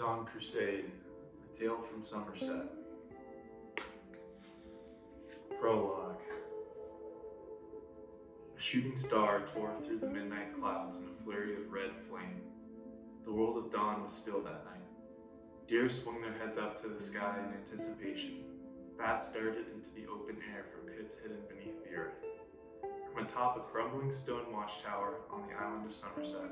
Dawn Crusade, a tale from Somerset. Prologue. A shooting star tore through the midnight clouds in a flurry of red flame. The world of dawn was still that night. Deer swung their heads up to the sky in anticipation. Bats darted into the open air from pits hidden beneath the earth. From atop a crumbling stone watchtower on the island of Somerset,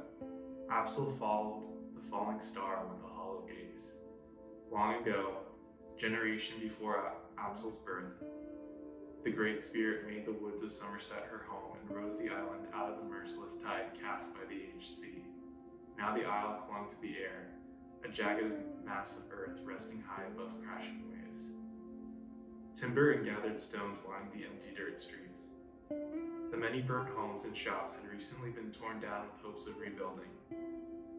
Absol followed the falling star with a hollow gaze. Long ago, a generation before Absol's birth, the Great Spirit made the woods of Somerset her home and rose the island out of the merciless tide cast by the aged sea. Now the isle clung to the air, a jagged mass of earth resting high above crashing waves. Timber and gathered stones lined the empty dirt streets. The many burnt homes and shops had recently been torn down with hopes of rebuilding.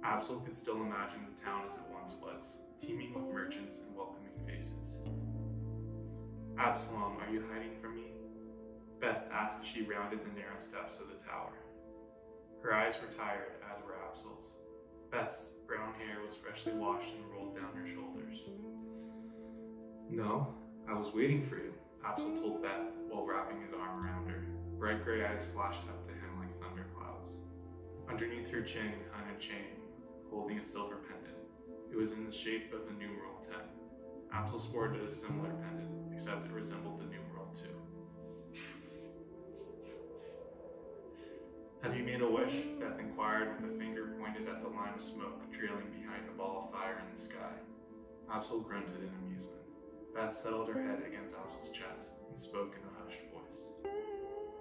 Absol could still imagine the town as it once was, teeming with merchants and welcoming faces. "Absalom, are you hiding from me?" Beth asked as she rounded the narrow steps of the tower. Her eyes were tired, as were Absol's. Beth's brown hair was freshly washed and rolled down her shoulders. "No, I was waiting for you," Absol told Beth while wrapping his arm around her. Bright gray eyes flashed up to him like thunderclouds. Underneath her chin hung a chain, holding a silver pendant. It was in the shape of the numeral 10. Absol sported a similar pendant, except it resembled the numeral 2. "Have you made a wish?" Beth inquired with a finger pointed at the line of smoke trailing behind the ball of fire in the sky. Absol grunted in amusement. Beth settled her head against Absol's chest and spoke in a hushed voice.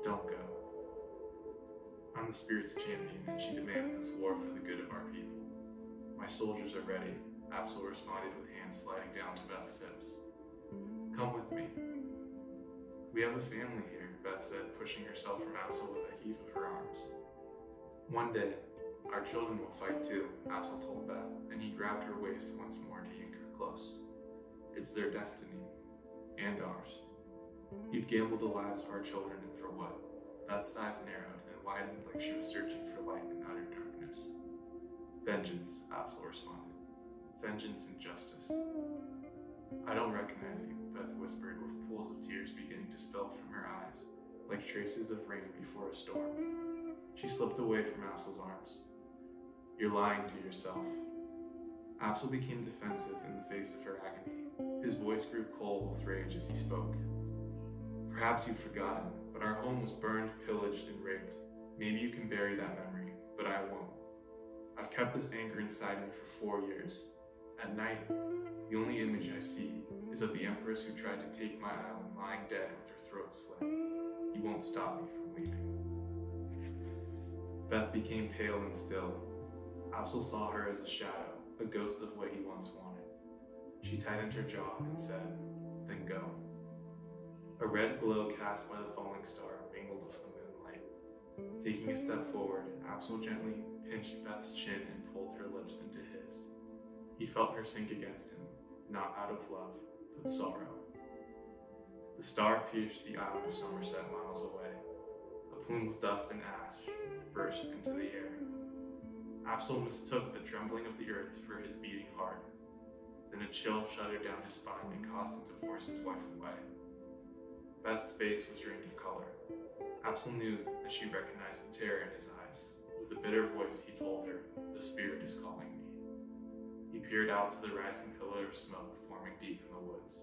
"Don't go. I'm the spirit's champion, and she demands this war for the good of our people." "My soldiers are ready," Absol responded with hands sliding down to Beth's hips. "Come with me." "We have a family here," Beth said, pushing herself from Absol with a heave of her arms. "One day, our children will fight too," Absol told Beth, and he grabbed her waist once more to yank her close. "It's their destiny, and ours. You'd gamble the lives of our children, and for what?" Beth's eyes narrowed and widened like she was searching for light in utter darkness. "Vengeance," Absol responded. "Vengeance and justice." "I don't recognize you," Beth whispered with pools of tears beginning to spill from her eyes, like traces of rain before a storm. She slipped away from Absol's arms. "You're lying to yourself." Absol became defensive in the face of her agony. His voice grew cold with rage as he spoke. "Perhaps you've forgotten, but our home was burned, pillaged, and raped. Maybe you can bury that memory, but I won't. I've kept this anger inside me for 4 years. At night, the only image I see is of the empress who tried to take my island lying dead with her throat slit. You won't stop me from leaving." Beth became pale and still. Absol saw her as a shadow, a ghost of what he once wanted. She tightened her jaw and said, "Then go." A red glow cast by the falling star mingled with the moonlight. Taking a step forward, Absol gently pinched Beth's chin and pulled her lips into his. He felt her sink against him, not out of love, but sorrow. The star pierced the island of Somerset miles away. A plume of dust and ash burst into the air. Absol mistook the trembling of the earth for his beating heart. Then a chill shuddered down his spine and caused him to force his wife away. Beth's face was drained of color. Absol knew that she recognized the terror in his eyes. With a bitter voice, he told her, "The spirit is calling me." He peered out to the rising pillar of smoke forming deep in the woods.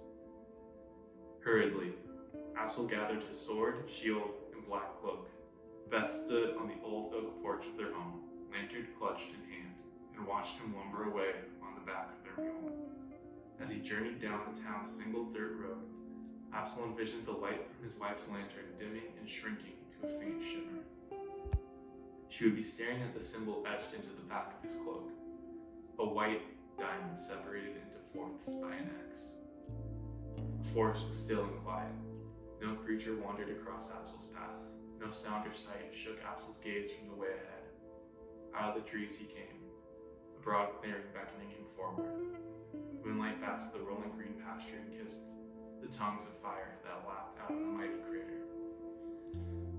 Hurriedly, Absol gathered his sword, shield, and black cloak. Beth stood on the old oak porch of their home, lantern clutched in hand, and watched him lumber away on the back of their mule. As he journeyed down the town's single dirt road, Absol envisioned the light from his wife's lantern dimming and shrinking to a faint shimmer. She would be staring at the symbol etched into the back of his cloak, a white diamond separated into fourths by an X. The forest was still and quiet. No creature wandered across Absol's path. No sound or sight shook Absol's gaze from the way ahead. Out of the trees he came, a broad clearing beckoning him forward. Moonlight basked the rolling green pasture and kissed the tongues of fire that lapped out of the mighty crater.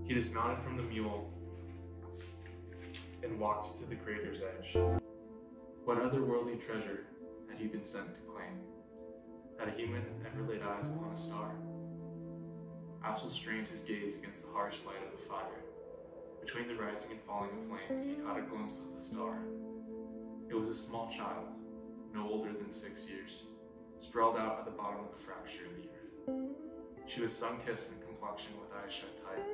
He dismounted from the mule and walked to the crater's edge. What otherworldly treasure had he been sent to claim? Had a human ever laid eyes upon a star? Axel strained his gaze against the harsh light of the fire. Between the rising and falling of flames, he caught a glimpse of the star. It was a small child, no older than 6 years, sprawled out at the bottom of the fracture of the earth. She was sun-kissed in complexion with eyes shut tight.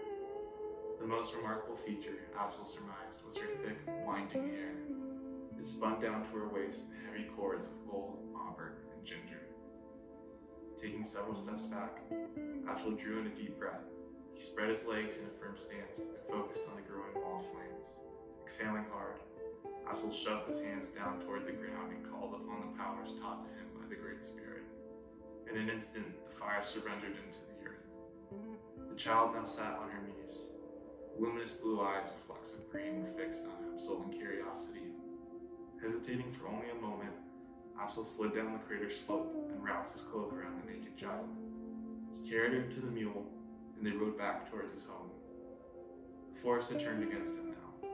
The most remarkable feature, Axel surmised, was her thick, winding hair. It spun down to her waist in heavy cords of gold, auburn, and ginger. Taking several steps back, Axel drew in a deep breath. He spread his legs in a firm stance and focused on the growing wall of flames. Exhaling hard, Axel shoved his hands down toward the ground and called upon the powers taught to him by the Great Spirit. In an instant, the fire surrendered into the earth. The child now sat on her knees. Luminous blue eyes with flecks of green were fixed on Axel in curiosity. Hesitating for only a moment, Axel slid down the crater's slope and wrapped his cloak around the naked child. He carried her to the mule, and they rode back towards his home. The forest had turned against him now.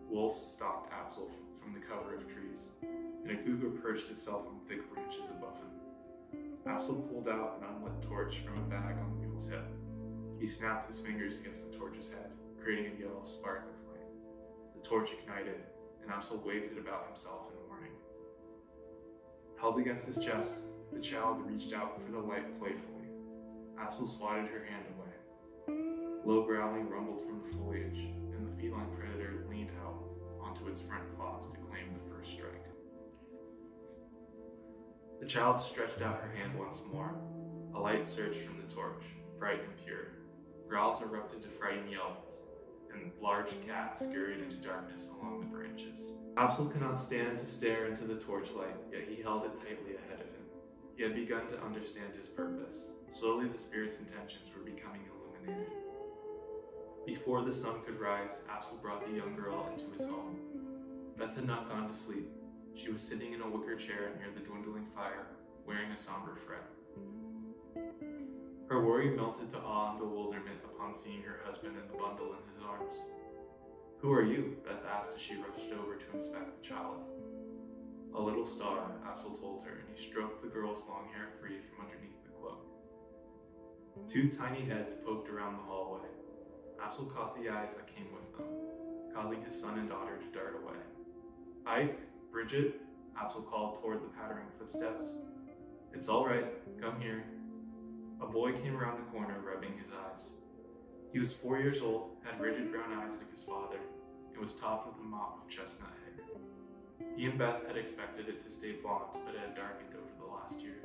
Wolves stalked Axel from the cover of trees, and a cougar perched itself on thick branches above him. Axel pulled out an unlit torch from a bag on the mule's hip. He snapped his fingers against the torch's head, creating a yellow spark of flame. The torch ignited, and Axel waved it about himself in warning. Held against his chest, the child reached out for the light playfully. Axel swatted her hand away. Low growling rumbled from the foliage, and the feline predator leaned out onto its front paws to claim the first strike. The child stretched out her hand once more. A light surged from the torch, bright and pure. Growls erupted to frightened yells, and large cats scurried into darkness along the branches. Axel could not stand to stare into the torchlight, yet he held it tightly ahead of him. He had begun to understand his purpose. Slowly the spirit's intentions were becoming illuminated. Before the sun could rise, Axel brought the young girl into his home. Beth had not gone to sleep. She was sitting in a wicker chair near the dwindling fire, wearing a somber frown. Her worry melted to awe and bewilderment upon seeing her husband and the bundle in his arms. "Who are you?" Beth asked as she rushed over to inspect the child. "A little star," Axel told her, and he stroked the girl's long hair free from underneath the cloak. Two tiny heads poked around the hallway. Axel caught the eyes that came with them, causing his son and daughter to dart away. "Ike, Bridget," Axel called toward the pattering footsteps. "It's all right, come here." A boy came around the corner, rubbing his eyes. He was 4 years old, had rigid brown eyes like his father, and was topped with a mop of chestnut hair. He and Beth had expected it to stay blonde, but it had darkened over the last year.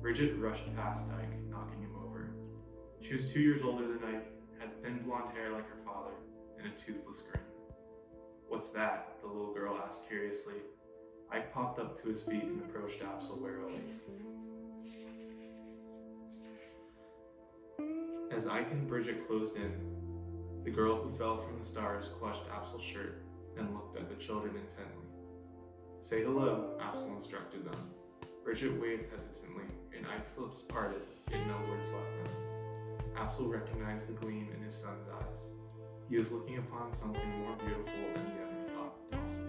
Bridget rushed past Ike, knocking him over. She was 2 years older than Ike, had thin blonde hair like her father, and a toothless grin. "What's that?" the little girl asked curiously. Ike popped up to his feet and approached Axel warily. As Ike and Bridget closed in, the girl who fell from the stars clutched Axel's shirt and looked at the children intently. "Say hello," Axel instructed them. Bridget waved hesitantly, and Ike's lips parted, yet no words left them. Axel recognized the gleam in his son's eyes. He was looking upon something more beautiful than he ever thought possible.